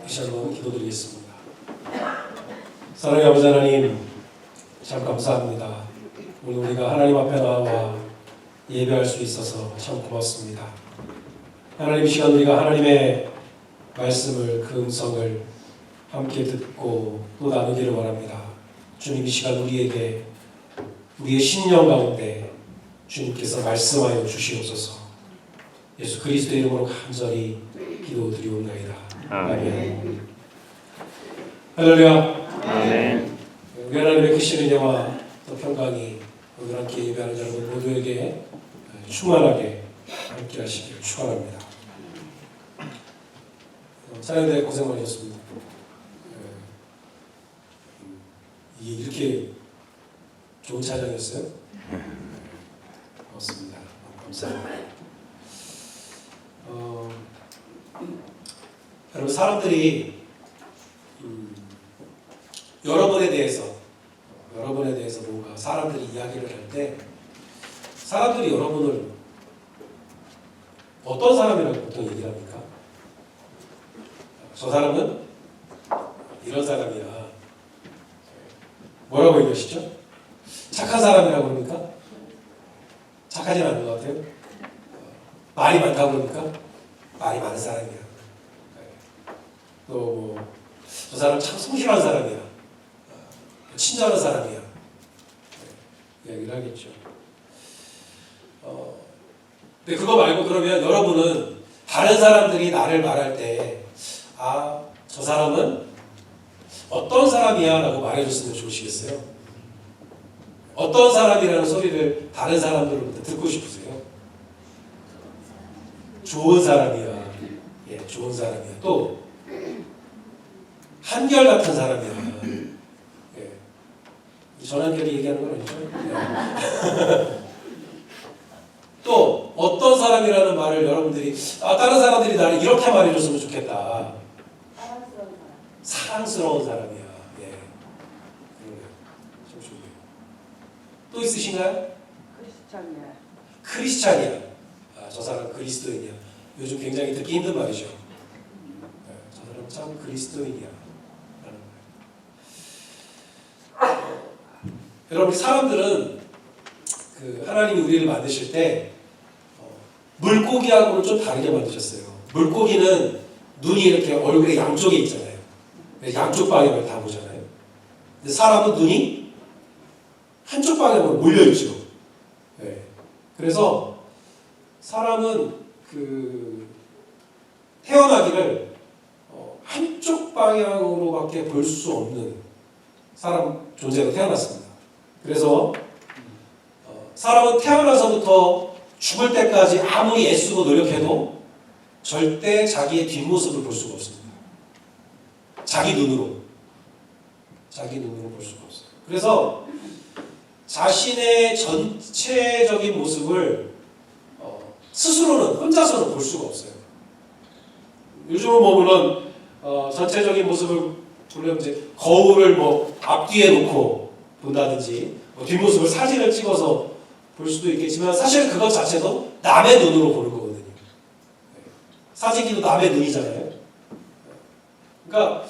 다시 한번 기도드리겠습니다. 사랑의 아버지 하나님, 참 감사합니다. 오늘 우리가 하나님 앞에 나와 예배할 수 있어서 참 고맙습니다. 하나님, 이 시간 우리가 하나님의 말씀을, 그 음성을 함께 듣고 또 나누기를 원합니다. 주님, 이 시간 우리에게 우리의 심령 가운데 주님께서 말씀하여 주시옵소서. 예수 그리스도의 이름으로 간절히 기도드리옵나이다. 아멘. 할렐루야. 아멘. 우리 하나님의 크신 은혜와 또 평강이 오늘 함께 예배하는 여러분 모두에게 충만하게 함께 하시길 축원합니다. 사연대 고생 많으셨습니다. 이게 이렇게 좋은 찬양이었어요? 고맙습니다. 감사합니다. 여러분, 사람들이 여러분에 대해서 뭔가 사람들이 이야기를 할 때 사람들이 여러분을 어떤 사람이라고 보통 얘기를 합니까? 저 사람은 이런 사람이야. 뭐라고 얘기하시죠? 착한 사람이라고 그럽니까? 착하진 않은 것 같아요. 말이 많다고 그러니까 말이 많은 사람이야. 또 저 사람 참 성실한 사람이야. 친절한 사람이야. 이야기를 하겠죠. 근데 그거 말고 그러면 여러분은 다른 사람들이 나를 말할 때 저 사람은 어떤 사람이야 라고 말해줬으면 좋으시겠어요? 어떤 사람이라는 소리를 다른 사람들로부터 듣고 싶으세요? 좋은 사람이야. 예, 좋은 사람이야. 또 한결같은 사람이야. 예. 전한결이 얘기하는 건 아니죠? 예. 또 어떤 사람이라는 말을 여러분들이 다른 사람들이 나를 이렇게 말해줬으면 좋겠다. 사랑스러운 사람이야. 예. 좀 좋네요. 또 있으신가요? 크리스찬이야. 저 사람 그리스도인이야. 요즘 굉장히 듣기 힘든 말이죠. 저 사람 참 그리스도인이야. 여러분, 사람들은 하나님이 우리를 만드실 때 물고기하고는 좀 다르게 만드셨어요. 물고기는 눈이 이렇게 얼굴의 양쪽에 있잖아요. 양쪽 방향을 다 보잖아요. 근데 사람은 눈이 한쪽 방향으로 몰려있죠. 네. 그래서 사람은 태어나기를 한쪽 방향으로밖에 볼 수 없는 사람 존재로 태어났습니다. 그래서 사람은 태어나서부터 죽을 때까지 아무리 애쓰고 노력해도 절대 자기의 뒷모습을 볼 수가 없습니다. 자기 눈으로 볼 수가 없어요. 그래서 자신의 전체적인 모습을 스스로는 혼자서는 볼 수가 없어요. 요즘은 물론 전체적인 모습을 보려면 이제 거울을 앞뒤에 놓고 본다든지 뒷모습을 사진을 찍어서 볼 수도 있겠지만 사실 그것 자체도 남의 눈으로 보는 거거든요. 사진기도 남의 눈이잖아요. 그러니까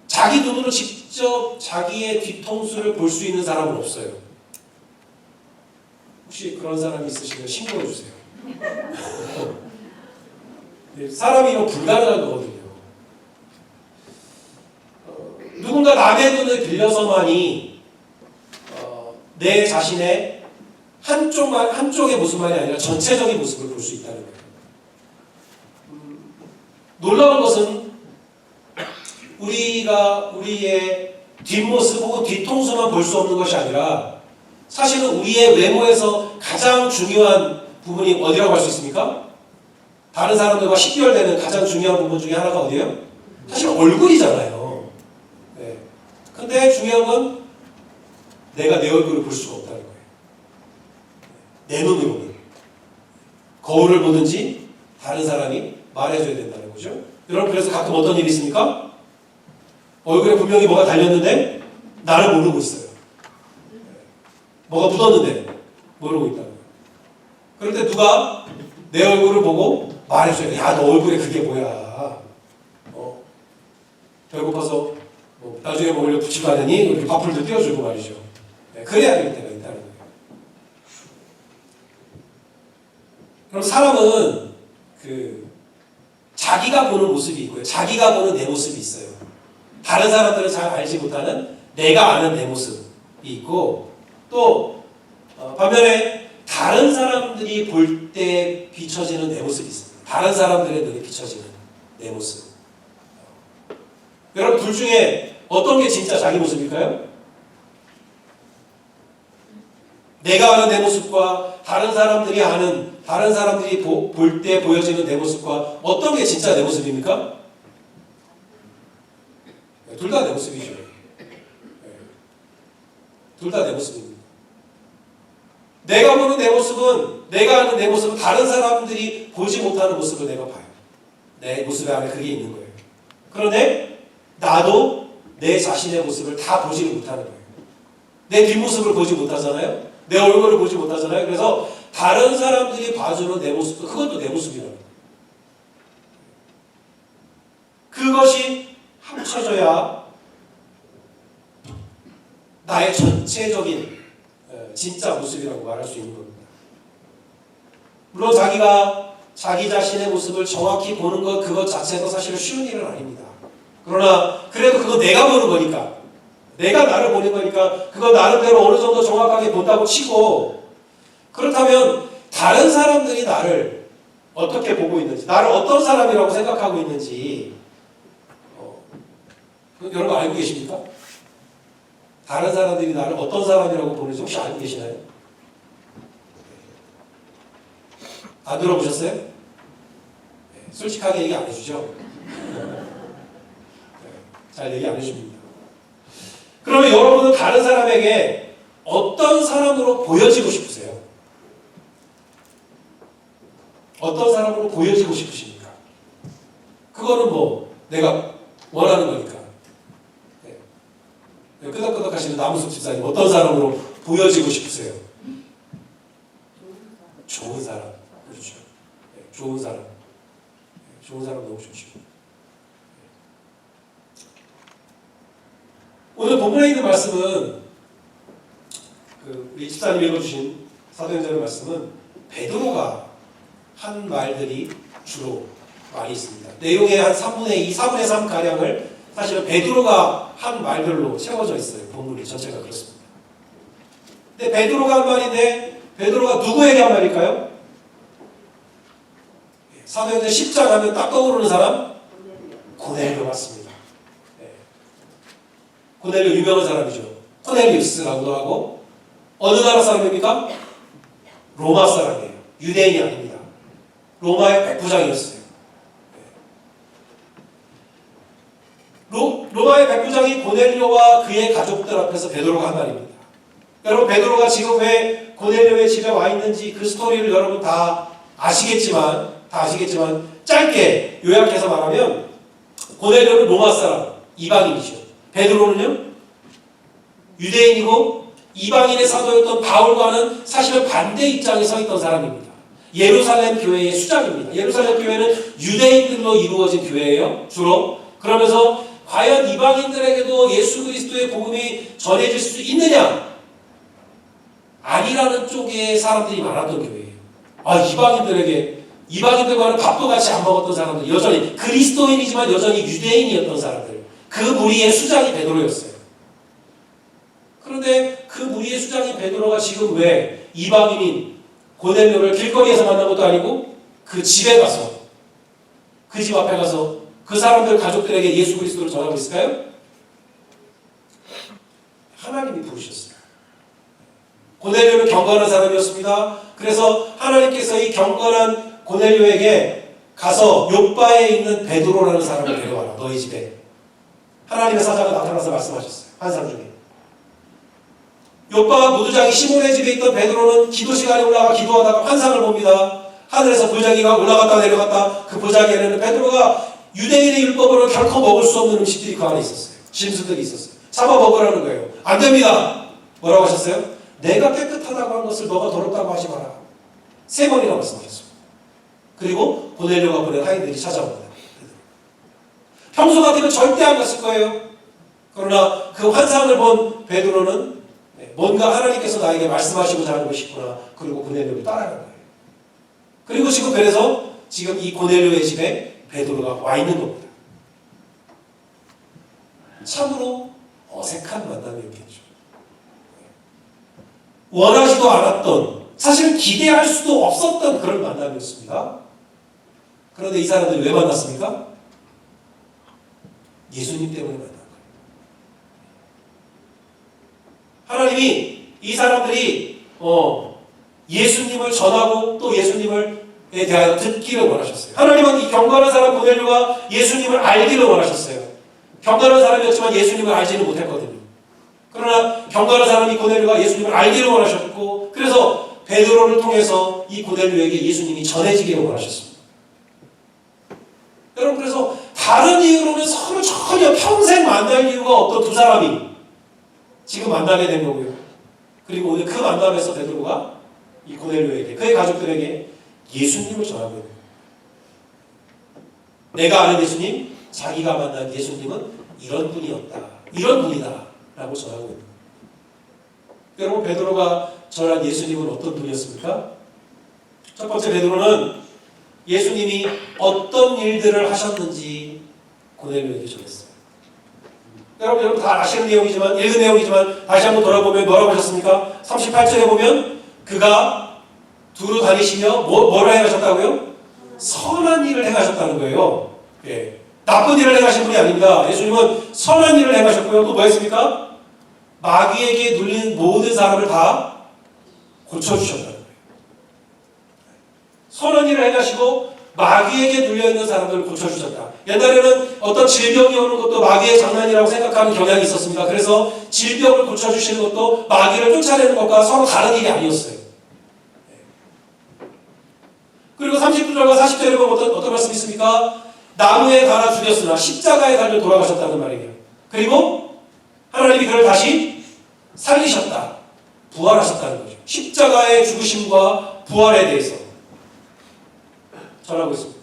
자기 눈으로 직접 자기의 뒤통수를 볼 수 있는 사람은 없어요. 혹시 그런 사람이 있으시면 신고해 주세요. 사람이 이거 불가능한 거거든요. 누군가 남의 눈을 빌려서만이 내 자신의 한쪽의 모습만이 아니라 전체적인 모습을 볼 수 있다는 거예요. 놀라운 것은 우리가 우리의 뒷모습 혹은 뒤통수만 볼 수 없는 것이 아니라 사실은 우리의 외모에서 가장 중요한 부분이 어디라고 할 수 있습니까? 다른 사람들과 식별되는 가장 중요한 부분 중에 하나가 어디예요? 사실 얼굴이잖아요. 네. 근데 중요한 건 내가 내 얼굴을 볼 수가 없다는 거예요. 내 눈으로는. 거울을 보든지 다른 사람이 말해줘야 된다는 거죠. 여러분, 그래서 가끔 어떤 일이 있습니까? 얼굴에 분명히 뭐가 달렸는데 나를 모르고 있어요. 뭐가 묻었는데 모르고 있다는 거예요. 그럴 때 누가 내 얼굴을 보고 말해줘요. 야, 너 얼굴에 그게 뭐야? 배고파서 뭐 나중에 먹으려고 부침가느니 이렇게 밥풀도 띄워주고 말이죠. 네, 그래야 될 때가 있다는 거예요. 그럼 사람은 자기가 보는 모습이 있고요. 자기가 보는 내 모습이 있어요. 다른 사람들은 잘 알지 못하는 내가 아는 내 모습이 있고, 또 반면에 다른 사람들이 볼 때 비춰지는 내 모습이 있습니다. 다른 사람들의 눈에 비춰지는 내 모습. 여러분 둘 중에 어떤 게 진짜 자기 모습일까요? 내가 아는 내 모습과 다른 사람들이 볼 때 보여지는 내 모습과 어떤 게 진짜 내 모습입니까? 둘 다 내 모습이죠. 둘 다 내 모습입니다. 내가 보는 내 모습은, 내가 아는 내 모습은 다른 사람들이 보지 못하는 모습을 내가 봐요. 내 모습 안에 그게 있는 거예요. 그런데 나도 내 자신의 모습을 다 보지를 못하는 거예요. 내 뒷모습을 보지 못하잖아요. 내 얼굴을 보지 못하잖아요. 그래서 다른 사람들이 봐주는 내 모습도 그것도 내 모습이라고. 그것이 합쳐져야 나의 전체적인 진짜 모습이라고 말할 수 있는 겁니다. 물론 자기가 자기 자신의 모습을 정확히 보는 것 그것 자체도 사실은 쉬운 일은 아닙니다. 그러나 그래도 그건 내가 보는 거니까, 내가 나를 보는 거니까 그건 나름대로 어느 정도 정확하게 본다고 치고, 그렇다면 다른 사람들이 나를 어떻게 보고 있는지, 나를 어떤 사람이라고 생각하고 있는지 여러분 알고 계십니까? 다른 사람들이 나를 어떤 사람이라고 보는지 혹시 알고 계시나요? 안 들어보셨어요? 솔직하게 얘기 안 해주죠? 잘 얘기 안 해줍니다. 그러면 여러분은 다른 사람에게 어떤 사람으로 보여지고 싶으세요? 어떤 사람으로 보여지고 싶으십니까? 그거는 뭐 내가 원하는 거니까. 끄덕끄덕 하시는 나무숲 집사님, 어떤 사람으로 보여지고 싶으세요? 좋은 사람. 그렇죠. 좋은 사람. 좋은 사람 너무 좋죠. 오늘 본문에 있는 말씀은 우리 집사님 읽어주신 사도행전의 말씀은 베드로가 한 말들이 주로 많이 있습니다. 내용의 한 3분의 2, 4분의 3 가량을 사실은 베드로가 한 말들로 채워져 있어요. 본문이 전체가 그렇습니다. 근데 베드로가 한 말인데 베드로가 누구에게 한 말일까요? 사도행전 10장 하면 딱 떠오르는 사람? 고넬료 맞습니다. 고넬료 유명한 사람이죠. 코넬리우스라고도 하고, 어느 나라 사람입니까? 로마 사람이에요. 유대인이 아닙니다. 로마의 백부장이었어요. 로마의 백부장이 고넬료와 그의 가족들 앞에서 베드로가 한 말입니다. 여러분 베드로가 지금 왜 고넬료의 집에 와 있는지 그 스토리를 여러분 다 아시겠지만 짧게 요약해서 말하면 고넬료는 로마 사람, 이방인이죠. 베드로는요? 유대인이고 이방인의 사도였던 바울과는 사실은 반대 입장에 서 있던 사람입니다. 예루살렘 교회의 수장입니다. 예루살렘 교회는 유대인들로 이루어진 교회예요. 주로. 그러면서 과연 이방인들에게도 예수 그리스도의 복음이 전해질 수 있느냐? 아니라는 쪽에 사람들이 많았던 교회예요. 이방인들과는 밥도 같이 안 먹었던 사람들, 여전히 그리스도인이지만 여전히 유대인이었던 사람들, 그 무리의 수장이 베드로였어요. 그런데 그 무리의 수장인 베드로가 지금 왜 이방인인 고넬료를 길거리에서 만난 것도 아니고 그 집에 가서, 그 집 앞에 가서 그 사람들 가족들에게 예수 그리스도를 전하고 있을까요? 하나님이 부르셨어요. 고넬료는 경건한 사람이었습니다. 그래서 하나님께서 이 경건한 고넬료에게 가서 욥바에 있는 베드로라는 사람을 데려와라. 너희 집에. 하나님의 사자가 나타나서 말씀하셨어요. 환상 중에. 욥바 무두장이 시몬의 집에 있던 베드로는 기도 시간에 올라가 기도하다가 환상을 봅니다. 하늘에서 보자기가 올라갔다 내려갔다. 그 보자기에는 베드로가 유대인의 율법으로 결코 먹을 수 없는 음식들이 그 안에 있었어요. 짐승들이 있었어요. 잡아 먹으라는 거예요. 안 됩니다. 뭐라고 하셨어요? 내가 깨끗하다고 한 것을 너가 더럽다고 하지 마라. 3번이나 말씀하셨습니다. 그리고 고넬료가 보낸 하인들이 찾아옵니다. 평소 같으면 절대 안 갔을 거예요. 그러나 그 환상을 본 베드로는 뭔가 하나님께서 나에게 말씀하시고자 하는 것이 있구나. 그리고 고넬료를 따라간 거예요. 그리고 지금 그래서 지금 이 고넬료의 집에 베드로가 와 있는 겁니다. 참으로 어색한 만남이었겠죠. 원하지도 않았던, 사실은 기대할 수도 없었던 그런 만남이었습니다. 그런데 이 사람들이 왜 만났습니까? 예수님 때문에 만난 거예요. 하나님이 이 사람들이 예수님을 전하고 또 예수님에 대하여 듣기를 원하셨어요. 하나님은 이 경건한 사람 고넬료가 예수님을 알기를 원하셨어요. 경건한 사람이었지만 예수님을 알지는 못했거든요. 그러나 경건한 사람이 고넬료가 예수님을 알기를 원하셨고, 그래서 베드로를 통해서 이 고넬료에게 예수님이 전해지기를 원하셨습니다. 여러분, 그래서 다른 이유로는 서로 전혀 평생 만날 이유가 없던 두 사람이 지금 만나게 된 거고요. 그리고 오늘 그 만남에서 베드로가 이 고넬료에게, 그의 가족들에게 예수님을 전하고 있는 거예요. 내가 아는 예수님, 자기가 만난 예수님은 이런 분이었다, 이런 분이다 라고 전하고 있는 거예요. 여러분, 베드로가 전한 예수님은 어떤 분이었습니까? 첫 번째, 베드로는 예수님이 어떤 일들을 하셨는지 고넬료에게 전했어요. 여러분 다 아시는 내용이지만, 읽은 내용이지만 다시 한번 돌아보면 뭐라고 하셨습니까? 38절에 보면 그가 두루 다니시며 뭐를 행하셨다고요? 선한 일을 행하셨다는 거예요. 예. 나쁜 일을 행하신 분이 아닙니다. 예수님은 선한 일을 행하셨고요. 또 뭐 했습니까? 마귀에게 눌린 모든 사람을 다 고쳐주셨다는 거예요. 선한 일을 행하시고 마귀에게 눌려있는 사람들을 고쳐주셨다. 옛날에는 어떤 질병이 오는 것도 마귀의 장난이라고 생각하는 경향이 있었습니다. 그래서 질병을 고쳐주시는 것도 마귀를 쫓아내는 것과 서로 다른 일이 아니었어요. 그리고 39절과 40절에 보면 어떤 말씀이 있습니까? 나무에 달아 죽였으나 십자가에 달려 돌아가셨다는 말이에요. 그리고 하나님이 그를 다시 살리셨다. 부활하셨다는 거죠. 십자가의 죽으심과 부활에 대해서 전하고 있습니다.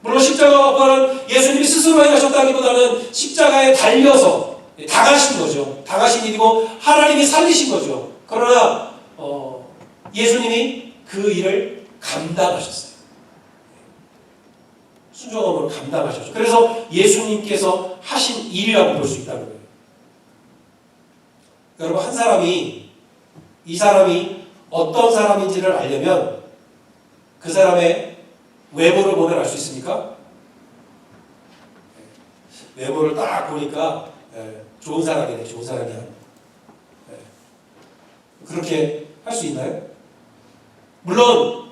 물론 십자가와 부활은 예수님이 스스로 행하셨다기보다는 십자가에 달려서 당하신 거죠. 당하신 일이고 하나님이 살리신 거죠. 그러나 예수님이 그 일을 감당하셨어요. 순종함으로 감당하셨죠. 그래서 예수님께서 하신 일이라고 볼 수 있다는 거예요. 여러분, 한 사람이, 이 사람이 어떤 사람인지를 알려면 그 사람의 외모를 보면 알 수 있습니까? 외모를 딱 보니까 좋은 사람이네, 좋은 사람이야. 그렇게 할 수 있나요? 물론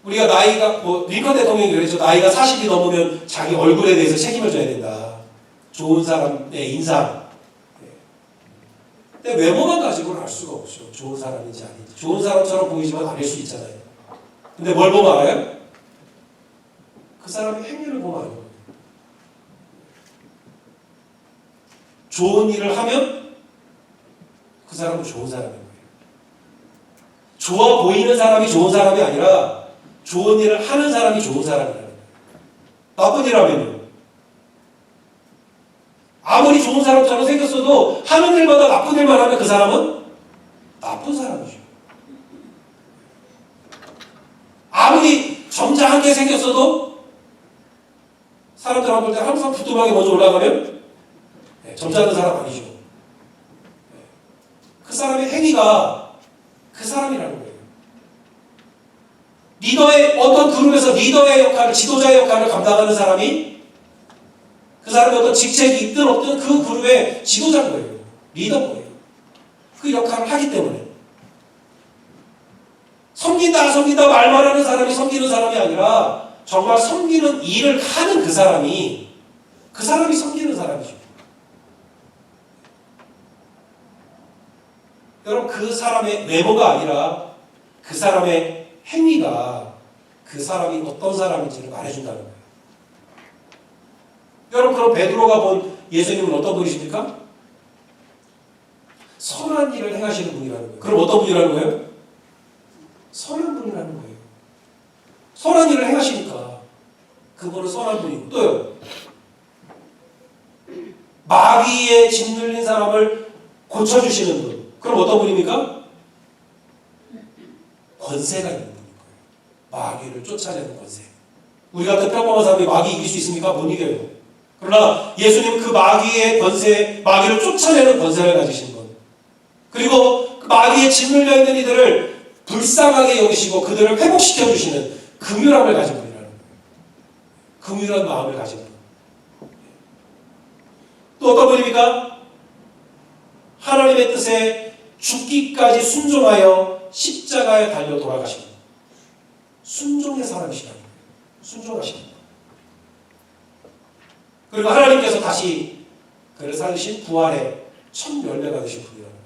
우리가 나이가, 링컨 대통령이 그랬죠. 나이가 40이 넘으면 자기 얼굴에 대해서 책임을 져야 된다. 좋은 사람의 인상. 근데 외모만 가지고는 알 수가 없죠. 좋은 사람인지 아닌지. 좋은 사람처럼 보이지만 아닐 수 있잖아요. 근데 뭘 보면 알아요? 그 사람의 행위를 보면 알아요. 좋은 일을 하면 그 사람은 좋은 사람인 거예요. 좋아 보이는 사람이 좋은 사람이 아니라 좋은 일을 하는 사람이 좋은 사람이라는 거예요. 나쁜 일 하면요. 아무리 좋은 사람처럼 생겼어도 하는 일마다 나쁜 일만 하면 그 사람은 나쁜 사람이죠. 아무리 점잖게 생겼어도 사람들 볼 때 항상 부뚜막이 먼저 올라가면 점잖은 사람 아니죠. 그 사람의 행위가 그 사람이라는 거예요. 리더의 어떤 그룹에서 리더의 역할을, 지도자의 역할을 감당하는 사람이 그 사람의 어떤 직책이 있든 없든 그 그룹의 지도자인 거예요. 리더인 거예요. 그 역할을 하기 때문에. 섬긴다 말만 하는 사람이 섬기는 사람이 아니라 정말 섬기는 일을 하는 그 사람이 섬기는 사람이죠. 여러분, 그 사람의 외모가 아니라 그 사람의 행위가 그 사람이 어떤 사람인지를 말해준다는 거예요. 여러분, 그럼 베드로가 본 예수님은 어떤 분이십니까? 선한 일을 행하시는 분이라는 거예요. 그럼 어떤 분이라는 거예요? 선한 분이라는 거예요. 선한 일을 행하시니까 그분은 선한 분이고, 또요, 마귀에 짓눌린 사람을 고쳐주시는 분. 그럼 어떤 분입니까? 권세가 있는 분인 거예요. 마귀를 쫓아내는 권세. 우리 같은 평범한 사람이 마귀 이길 수 있습니까? 못 이겨요. 그러나 예수님은 그 마귀의 권세, 마귀를 쫓아내는 권세를 가지신 분. 그리고 그 마귀에 짓눌려 있는 이들을 불쌍하게 여기시고 그들을 회복시켜 주시는 긍휼함을 가진 분이라는 거예요. 긍휼한 마음을 가진 분. 또 어떤 분입니까? 하나님의 뜻에 죽기까지 순종하여 십자가에 달려 돌아가신 분. 순종의 사람이시라는 거예요. 순종하신 분. 그리고 하나님께서 다시 그를 살리신 부활의 첫 열매가 되신 분이라는 거예요.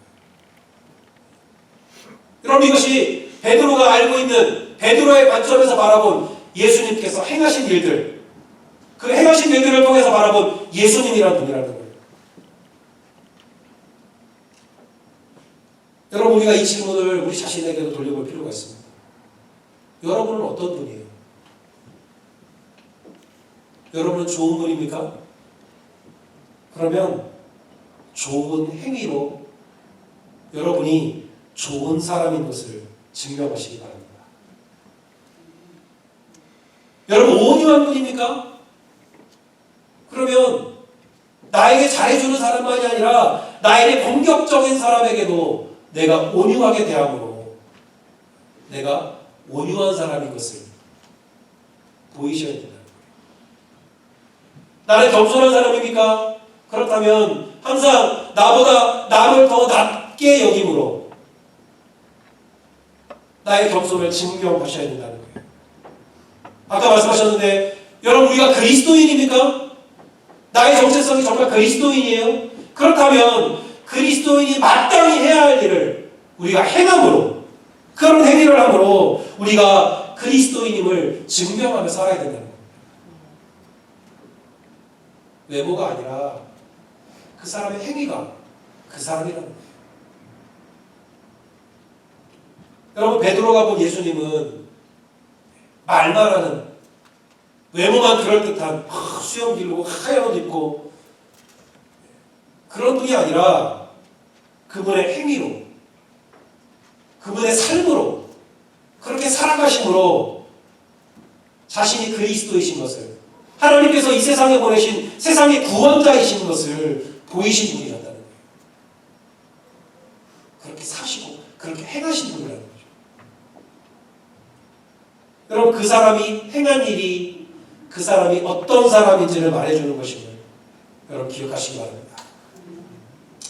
여러분, 이것이 베드로가 알고 있는 베드로의 관점에서 바라본 예수님께서 행하신 일들, 그 행하신 일들을 통해서 바라본 예수님이라는 분이라는 거예요. 여러분, 우리가 이 질문을 우리 자신에게도 돌려볼 필요가 있습니다. 여러분은 어떤 분이에요? 여러분은 좋은 분입니까? 그러면 좋은 행위로 여러분이 좋은 사람인 것을 증명하시기 바랍니다. 여러분, 온유한 분입니까? 그러면 나에게 잘해주는 사람만이 아니라 나에게 공격적인 사람에게도 내가 온유하게 대함으로 내가 온유한 사람인 것을 보이셔야 된다는 거예요. 나는 겸손한 사람입니까? 그렇다면 항상 나보다 남을 더 낮게 여김으로 나의 겸손을 증명하셔야 된다는 거예요. 아까 말씀하셨는데 여러분, 우리가 그리스도인입니까? 나의 정체성이 정말 그리스도인이에요? 그렇다면 그리스도인이 마땅히 해야 할 일을 우리가 행함으로, 그런 행위를 함으로 우리가 그리스도인임을 증명하며 살아야 된다는 겁니다. 외모가 아니라 그 사람의 행위가 그 사람이라는 거예요. 여러분, 베드로가 본 예수님은 말만 하는, 외모만 그럴듯한 수염 기르고 하얀 옷 입고 그런 분이 아니라 그분의 행위로, 그분의 삶으로, 그렇게 살아가심으로 자신이 그리스도이신 것을, 하나님께서 이 세상에 보내신 세상의 구원자이신 것을 보이신 분이란다는 거예요. 그렇게 사시고 그렇게 행하신 분이라는 거죠. 여러분, 그 사람이 행한 일이 그 사람이 어떤 사람인지를 말해주는 것임을 여러분 기억하시기 바랍니다.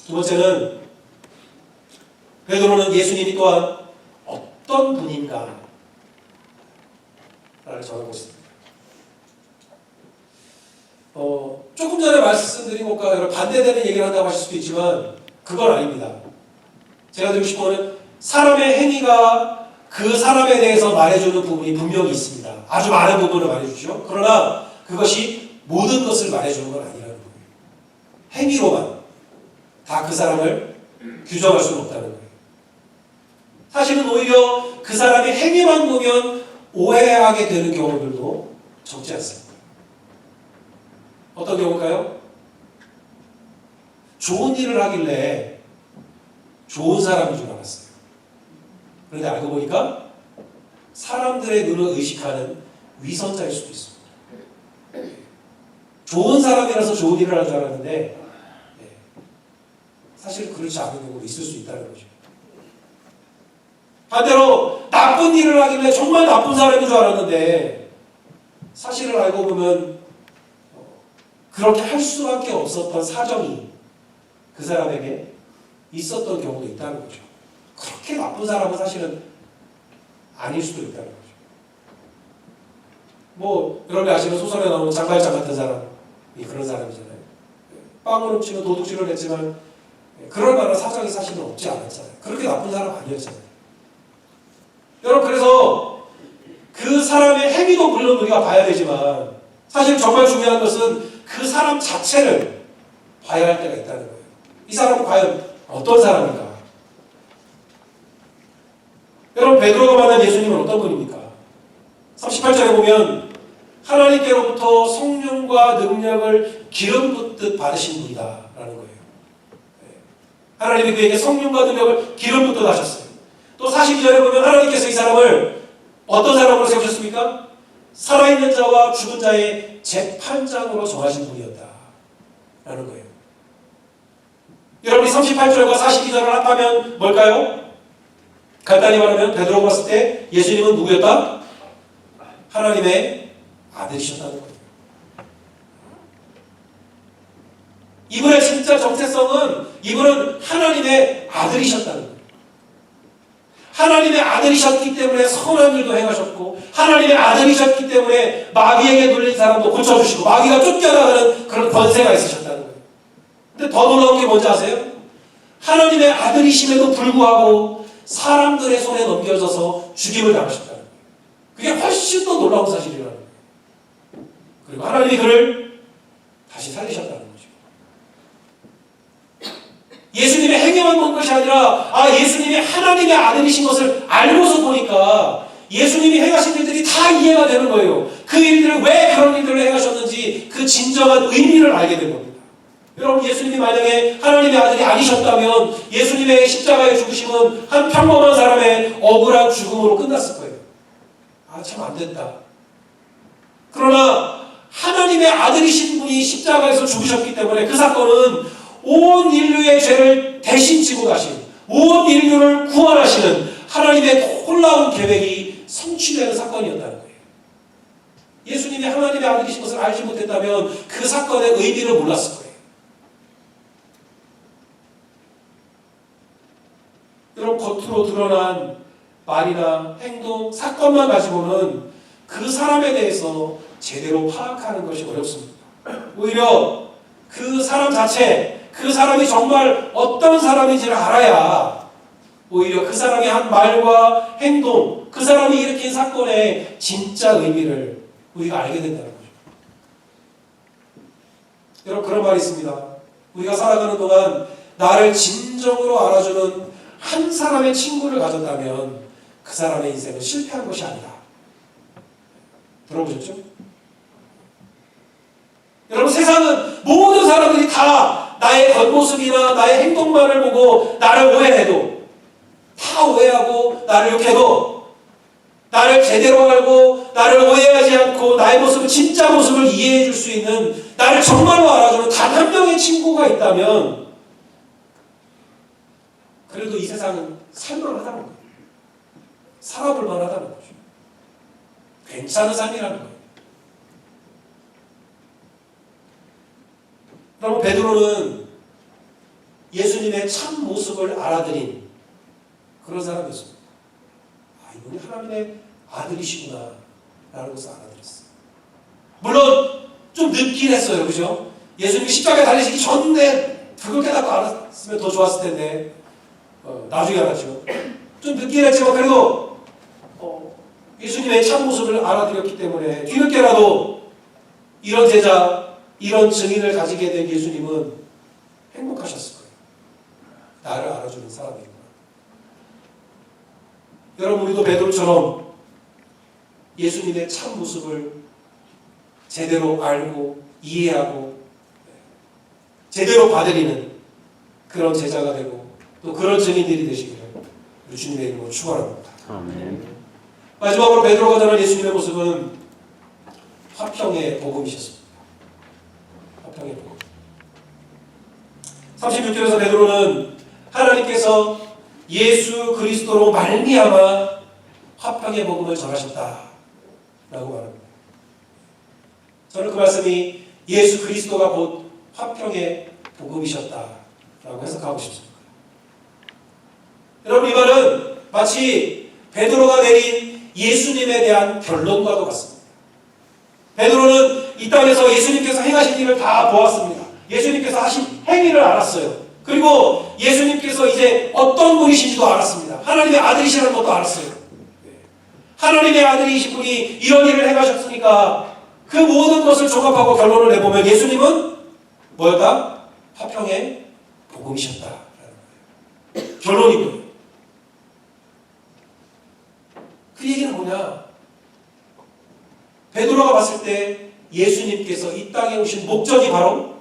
두 번째는 베드로는 예수님이 또한 어떤 분인가 라를 정하고 있습니다. 조금 전에 말씀드린 것과 여러분 반대되는 얘기를 한다고 하실 수도 있지만 그건 아닙니다. 제가 드리고 싶은 것은 사람의 행위가 그 사람에 대해서 말해주는 부분이 분명히 있습니다. 아주 많은 부분을 말해주죠. 그러나 그것이 모든 것을 말해주는 건 아니라는 거예요. 행위로만 다 그 사람을 규정할 수는 없다는 거예요. 사실은 오히려 그 사람의 행위만 보면 오해하게 되는 경우들도 적지 않습니다. 어떤 경우일까요? 좋은 일을 하길래 좋은 사람인 줄 알았어요. 그런데 알고 보니까 사람들의 눈을 의식하는 위선자일 수도 있습니다. 좋은 사람이라서 좋은 일을 하는 줄 알았는데 사실 그렇지 않은 경우도 있을 수 있다는 거죠. 반대로 나쁜 일을 하길래 정말 나쁜 사람인 줄 알았는데 사실을 알고 보면 그렇게 할 수밖에 없었던 사정이 그 사람에게 있었던 경우도 있다는 거죠. 그렇게 나쁜 사람은 사실은 아닐 수도 있다는 거죠. 뭐 여러분이 아시는 소설에 나오는 장발장 같은 사람이 그런 사람이잖아요. 빵을 훔치면 도둑질을 했지만 그럴 만한 사정이 사실은 없지 않았잖아요. 그렇게 나쁜 사람 아니었잖아요. 여러분, 그래서 그 사람의 행위도 물론 우리가 봐야 되지만 사실 정말 중요한 것은 그 사람 자체를 봐야 할 때가 있다는 거예요. 이 사람은 과연 어떤 사람인가? 여러분, 베드로가 만난 예수님은 어떤 분입니까? 38절에 보면 하나님께로부터 성령과 능력을 기름 붓듯 받으신 분이다 라는 거예요. 하나님이 그에게 성령과 능력을 기름 붓듯 하셨어요. 또 42절에 보면 하나님께서 이 사람을 어떤 사람으로 세우셨습니까? 살아있는 자와 죽은 자의 재판장으로 정하신 분이었다 라는 거예요. 여러분이 38절과 42절을 합하면 뭘까요? 간단히 말하면 베드로가 봤을 때 예수님은 누구였다? 하나님의 아들이셨다는 거예요. 이분의 진짜 정체성은 이분은 하나님의 아들이셨다는 거예요. 하나님의 아들이셨기 때문에 선한 일도 행하셨고 하나님의 아들이셨기 때문에 마귀에게 눌린 사람도 고쳐주시고 마귀가 쫓겨나가는 그런 권세가 있으셨다는 거예요. 근데 더 놀라운 게 뭔지 아세요? 하나님의 아들이심에도 불구하고 사람들의 손에 넘겨져서 죽임을 당하셨다는 거예요. 그게 훨씬 더 놀라운 사실이라는 거예요. 그리고 하나님이 그를 다시 살리셨다는 거죠. 예수님의 행위만 본 것이 아니라 예수님이 하나님의 아들이신 것을 알고서 보니까 예수님이 행하신 일들이 다 이해가 되는 거예요. 그 일들을 왜 그런 일들을 행하셨는지 그 진정한 의미를 알게 된 겁니다. 여러분 예수님이 만약에 하나님의 아들이 아니셨다면 예수님의 십자가의 죽으심은 한 평범한 사람의 억울한 죽음으로 끝났을 거예요. 참 안 됐다. 그러나 하나님의 아들이신 분이 십자가에서 죽으셨기 때문에 그 사건은 온 인류의 죄를 대신 지고 가신 온 인류를 구원하시는 하나님의 놀라운 계획이 성취되는 사건이었다는 거예요. 예수님이 하나님의 아들이신 것을 알지 못했다면 그 사건의 의미를 몰랐을 거예요. 여러분 겉으로 드러난 말이나 행동, 사건만 가지고는 그 사람에 대해서 제대로 파악하는 것이 어렵습니다. 오히려 그 사람 자체, 그 사람이 정말 어떤 사람인지를 알아야 오히려 그 사람이 한 말과 행동, 그 사람이 일으킨 사건의 진짜 의미를 우리가 알게 된다는 거죠. 여러분 그런 말이 있습니다. 우리가 살아가는 동안 나를 진정으로 알아주는 한 사람의 친구를 가졌다면 그 사람의 인생은 실패한 것이 아니다. 들어보셨죠? 여러분 세상은 모든 사람들이 다 나의 겉모습이나 나의 행동만을 보고 나를 오해해도 다 오해하고 나를 욕해도 나를 제대로 알고 나를 오해하지 않고 나의 모습을 진짜 모습을 이해해 줄 수 있는 나를 정말로 알아주는 단 한 명의 친구가 있다면 그래도 이 세상은 살만하다는 거예요. 살아볼 만하다는 거죠. 괜찮은 삶이라는 거예요. 그럼 베드로는 예수님의 참 모습을 알아들인 그런 사람이었습니다. 이분이 하나님의 아들이시구나 라는 것을 알아들었어요. 물론 좀 늦긴 했어요. 그죠? 예수님이 십자가에 달리시기 전에 그걸 깨닫고 알았으면 더 좋았을 텐데 나중에 알았죠. 좀 늦긴 했지만 그래도 예수님의 참 모습을 알아들었기 때문에 뒤늦게라도 이런 제자, 이런 증인을 가지게 된 예수님은 행복하셨을 거예요. 나를 알아주는 사람이구나. 여러분 우리도 베드로처럼 예수님의 참 모습을 제대로 알고 이해하고 제대로 받아들이는 그런 제자가 되고 또 그런 증인들이 되시기를 우리 주님의 이름으로 축원합니다. 아멘. 마지막으로 베드로가 전한 예수님의 모습은 화평의 복음이셨습니다. 화평의 복음. 36절에서 베드로는 하나님께서 예수 그리스도로 말미암아 화평의 복음을 전하셨다라고 말합니다. 저는 그 말씀이 예수 그리스도가 곧 화평의 복음이셨다라고 해석하고 싶습니다. 여러분 이 말은 마치 베드로가 내린 예수님에 대한 결론과도 같습니다. 베드로는 이 땅에서 예수님께서 행하신 일을 다 보았습니다. 예수님께서 하신 행위를 알았어요. 그리고 예수님께서 이제 어떤 분이신지도 알았습니다. 하나님의 아들이시라는 것도 알았어요. 하나님의 아들이신 분이 이런 일을 행하셨으니까 그 모든 것을 종합하고 결론을 내보면 예수님은 뭐였다? 화평의 복음이셨다라는 거예요. 결론이고요. 그 얘기는 뭐냐? 베드로가 봤을 때 예수님께서 이 땅에 오신 목적이 바로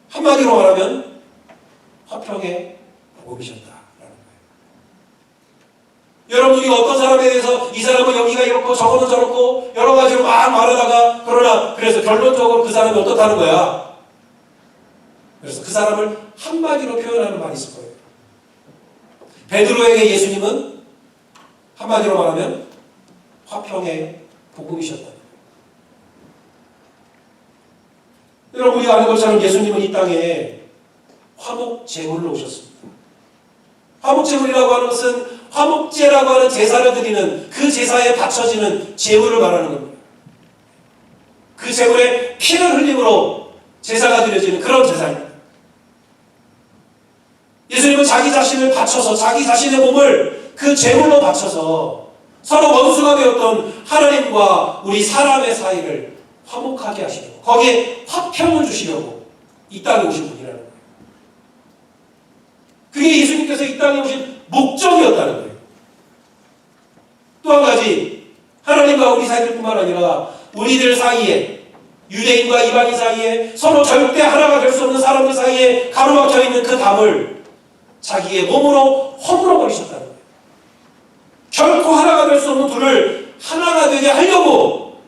한마디로 말하면 화평의 복음이셨다라는 거예요. 여러분, 우리가 어떤 사람에 대해서 이 사람은 여기가 이렇고 저거는 저렇고 여러 가지로 막 말하다가 그래서 결론적으로 그 사람이 어떻다는 거야. 그래서 그 사람을 한마디로 표현하는 말이 있을 거예요. 베드로에게 예수님은 한마디로 말하면 화평의 복음이셨다. 여러분, 우리가 아는 것처럼 예수님은 이 땅에 화목제물로 오셨습니다. 화목제물이라고 하는 것은 화목제라고 하는 제사를 드리는 그 제사에 바쳐지는 제물을 말하는 겁니다. 그 제물에 피를 흘림으로 제사가 드려지는 그런 제사입니다. 예수님은 자기 자신을 바쳐서 자기 자신의 몸을 그 제물로 바쳐서 서로 원수가 되었던 하나님과 우리 사람의 사이를 화목하게 하시려고, 거기에 화평을 주시려고 이 땅에 오신 분이라는 거예요. 그게 예수님께서 이 땅에 오신 목적이었다는 거예요. 또 한 가지, 하나님과 우리 사이뿐만 아니라 우리들 사이에, 유대인과 이방인 사이에, 서로 절대 하나가 될 수 없는 사람들 사이에 가로막혀 있는 그 담을 자기의 몸으로 허물어 버리셨다는 거예요. 결코 하나가 될 수 없는 둘을 하나가 되게 하려고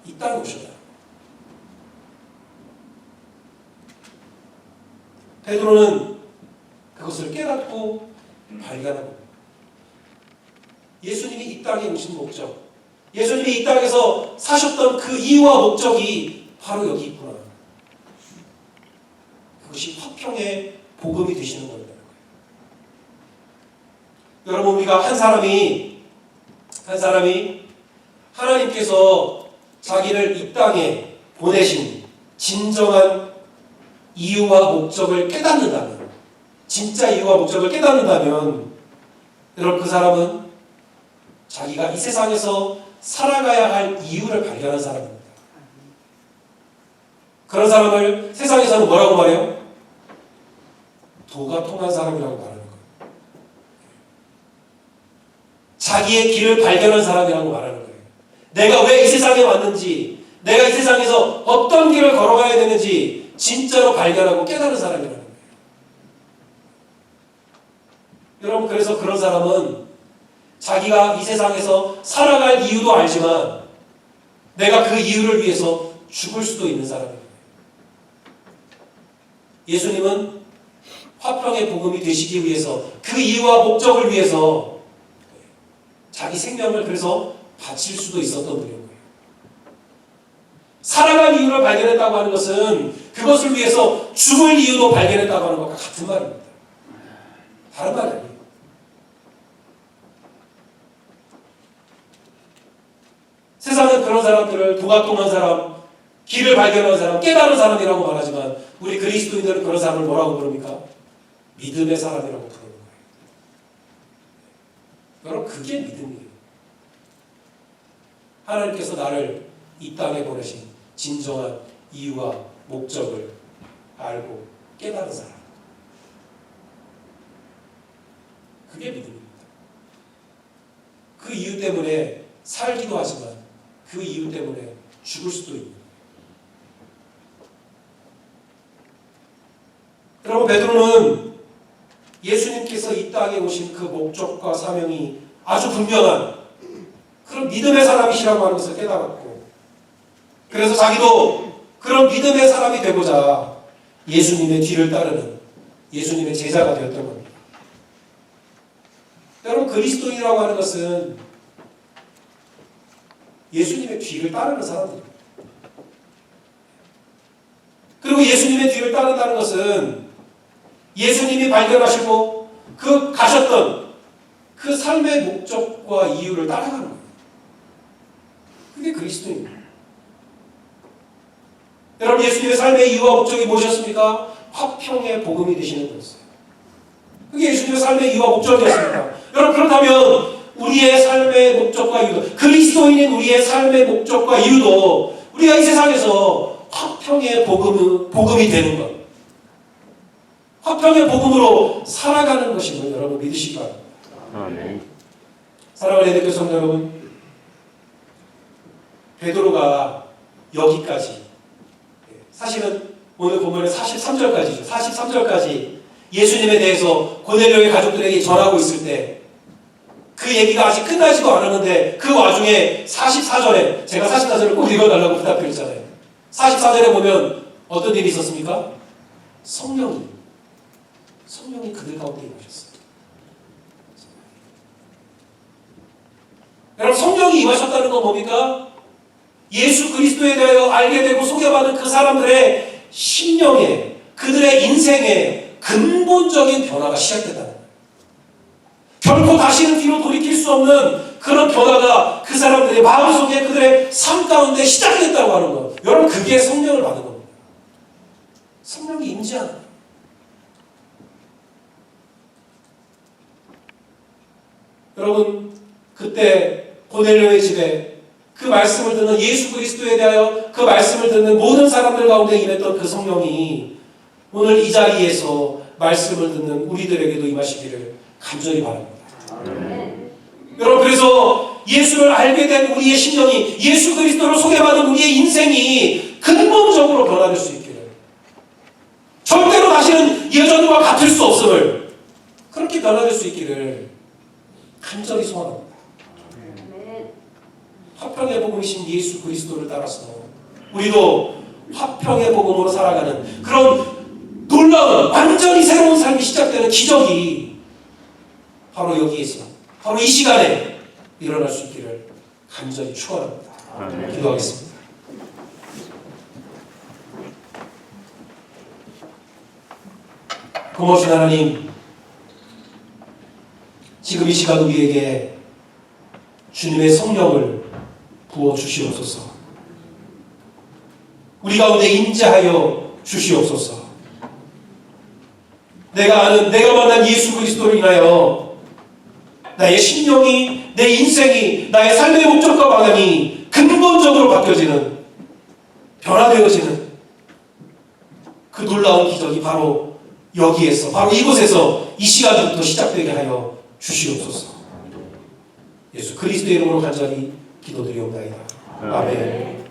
이 땅에 오셨다. 베드로는 그것을 깨닫고 발견하고, 예수님이 이 땅에 오신 목적, 예수님이 이 땅에서 사셨던 그 이유와 목적이 바로 여기 있구나. 그것이 화평의 복음이 되시는 겁니다. 여러분, 우리가 한 사람이 하나님께서 자기를 이 땅에 보내신 진정한 이유와 목적을 깨닫는다면, 진짜 이유와 목적을 깨닫는다면, 여러분, 그 사람은 자기가 이 세상에서 살아가야 할 이유를 발견한 사람입니다. 그런 사람을 세상에서는 뭐라고 말해요? 도가 통한 사람이라고 말하는 거예요. 자기의 길을 발견한 사람이라고 말하는 거예요. 내가 왜 이 세상에 왔는지, 내가 이 세상에서 어떤 길을 걸어가야 되는지 진짜로 발견하고 깨달은 사람이라는 거예요. 여러분, 그래서 그런 사람은 자기가 이 세상에서 살아갈 이유도 알지만 내가 그 이유를 위해서 죽을 수도 있는 사람입니다. 예수님은 화평의 복음이 되시기 위해서, 그 이유와 목적을 위해서 자기 생명을 그래서 바칠 수도 있었던 분인 거예요. 살아갈 이유를 발견했다고 하는 것은 그것을 위해서 죽을 이유도 발견했다고 하는 것과 같은 말입니다. 다른 말이 아니에요. 세상은 그런 사람들을 도가 통한 사람, 길을 발견한 사람, 깨달은 사람이라고 말하지만 우리 그리스도인들은 그런 사람을 뭐라고 부릅니까? 믿음의 사람이라고 부르는 거예요. 여러분, 그게 믿음이에요. 하나님께서 나를 이 땅에 보내신 진정한 이유와 목적을 알고 깨달은 사람. 그게 믿음입니다. 그 이유 때문에 살기도 하지만 그 이유 때문에 죽을 수도 있는. 여러분, 베드로는 예수님께서 이 땅에 오신 그 목적과 사명이 아주 분명한 그런 믿음의 사람이시라고 하는 것을 깨달았고, 그래서 자기도 그런 믿음의 사람이 되고자 예수님의 뒤를 따르는 예수님의 제자가 되었던 겁니다. 여러분, 그리스도인이라고 하는 것은 예수님의 뒤를 따르는 사람들입니다. 그리고 예수님의 뒤를 따른다는 것은 예수님이 발견하시고 그 가셨던 그 삶의 목적과 이유를 따라가는 거예요. 그게 그리스도입니다. 여러분, 예수님의 삶의 이유와 목적이 무엇이었습니까? 화평의 복음이 되시는 거였어요. 그게 예수님의 삶의 이유와 목적이었습니다. 여러분, 그렇다면 우리의 삶의 목적과 이유도, 그리스도인인 우리의 삶의 목적과 이유도 우리가 이 세상에서 화평의 복음이 되는 것, 화평의 복음으로 살아가는 것임을 여러분 믿으시기 바랍니다. 아멘. 사랑하는 애들교 성도 여러분, 베드로가 여기까지, 사실은 오늘 본문의 43절까지죠. 43절까지 예수님에 대해서 고넬료의 가족들에게 전하고 있을 때 그 얘기가 아직 끝나지도 않았는데 그 와중에 44절에, 제가 44절을 꼭 읽어달라고 부탁드렸잖아요. 44절에 보면 어떤 일이 있었습니까? 성령이 그들 가운데 임하셨어요. 여러분, 성령이 임하셨다는 건 뭡니까? 예수 그리스도에 대하여 알게 되고 소개받은 그 사람들의 심령에, 그들의 인생에 근본적인 변화가 시작된다는 거예요. 결코 다시는 뒤로 돌이킬 수 없는 그런 변화가 그 사람들의 마음속에, 그들의 삶 가운데 시작됐다고 하는 것. 여러분, 그게 성령을 받은 겁니다. 성령이 임재하는 거예요. 여러분, 그때 고넬료의 집에 그 말씀을 듣는, 예수 그리스도에 대하여 그 말씀을 듣는 모든 사람들 가운데 임했던 그 성령이 오늘 이 자리에서 말씀을 듣는 우리들에게도 임하시기를 간절히 바랍니다. 여러분, 그래서 예수를 알게 된 우리의 심령이, 예수 그리스도를 소개받은 우리의 인생이 근본적으로 변화될 수 있기를, 절대로 다시는 예전과 같을 수 없음을, 그렇게 변화될 수 있기를 간절히 소원합니다. 화평의 복음이신 예수 그리스도를 따라서 우리도 화평의 복음으로 살아가는 그런 놀라운, 완전히 새로운 삶이 시작되는 기적이 바로 여기에서, 바로 이 시간에 일어날 수 있기를 간절히 축원합니다. 기도하겠습니다. 고마우신 하나님, 지금 이 시간 우리에게 주님의 성령을 부어 주시옵소서. 우리 가운데 임재하여 주시옵소서. 내가 아는, 내가 만난 예수 그리스도를 인하여 나의 심령이, 내 인생이, 나의 삶의 목적과 방향이 근본적으로 바뀌어지는, 변화되어지는 그 놀라운 기적이 바로 여기에서, 바로 이곳에서, 이 시간부터 시작되게 하여 주시옵소서. 예수 그리스도의 이름으로 간절히 기도드리옵나이다. 아멘.